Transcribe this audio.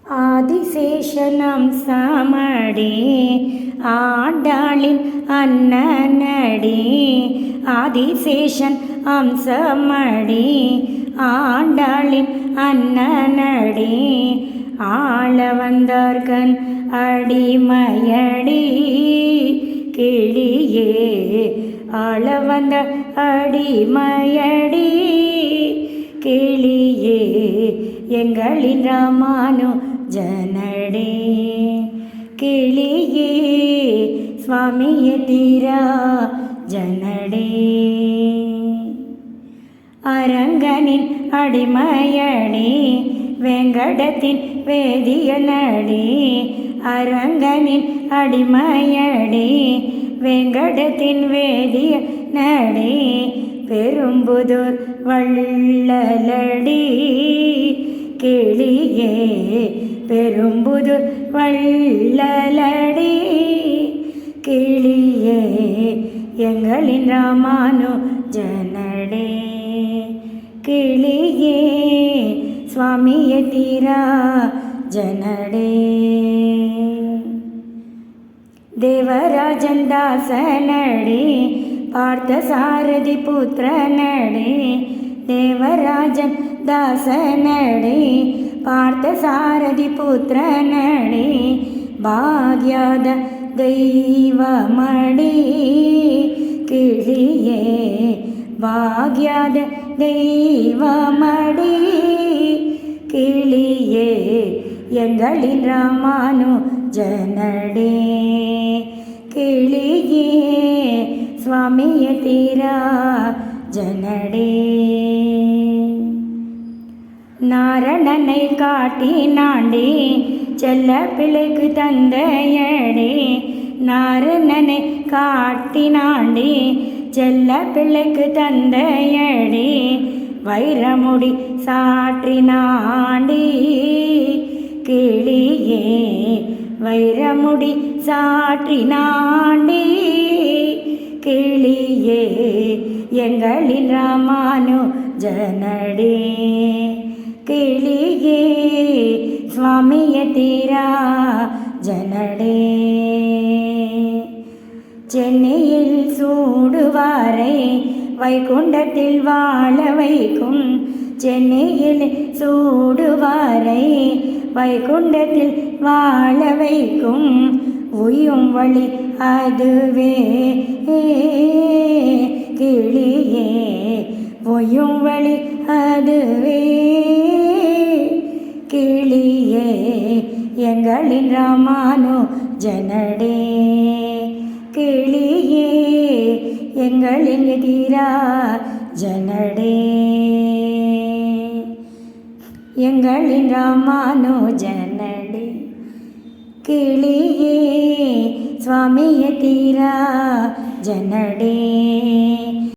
ஆதிசேஷனம் சமடி ஆண்டாளின் அண்ணனடி. ஆதிசேஷன் அம்சமடி ஆண்டாளின் அண்ணனடி. ஆள வந்தார்கண் அடிமையடி கிளியே. ஆள வந்த அடிமையடி கிளியே. எங்களின் ராமானு ஜனடே கிளியே. சுவாமிய தீரா ஜனடே. அரங்கனின் அடிமையடி வெங்கடத்தின் வேதியனடி. அரங்கனின் அடிமையடி வெங்கடத்தின் வேதியனடி. பெரும்புதூர் வள்ளலடி கிளியே. பெரும்புதூர் வள்ளலடி கிளியே. எங்களின் ராமானு ஜனடே கிளியே. சுவாமிய தீரா ஜனடே. தேவராஜன் தாசனடி பார்த்த சாரதி புத்திரனடி. தேவராஜன் தாசனடி பார்த்த சாரதி புத்திரனடி. பாக்யாத தெய்வமடி கிளியே. பாக்யாத தெய்வமடி கிளியே. எங்களின் ராமானு ஜனடே கிளியே. சுவாமிய தீரா ஜனடே. நாரணனை காட்டினாண்டி செல்ல பிள்ளைக்கு தந்தையடி. நாரணனை காட்டினாண்டி செல்ல பிள்ளைக்கு தந்தையடி. வைரமுடி சாற்றினாண்டி கிளியே. வைரமுடி சாற்றினாண்டி கிளியே. எங்களின் ராமானு ஜனடே கிளியே. சுவாமிய தீரா ஜனடே. சென்னையில் சூடுவாரை வைகுண்டத்தில் வாழ வைக்கும். சென்னையில் சூடுவாரை வைகுண்டத்தில் வாழ வைக்கும். உயும் வழி அதுவே கிளியே. உயும் வழி அதுவே கிளியே. எங்களின் ராமானு ஜனடே கிளியே. எங்களின் தீரா ஜனடே. எங்களின் ராமானு ஜனடே கிளியே. சுவாமிய தீரா ஜனடே.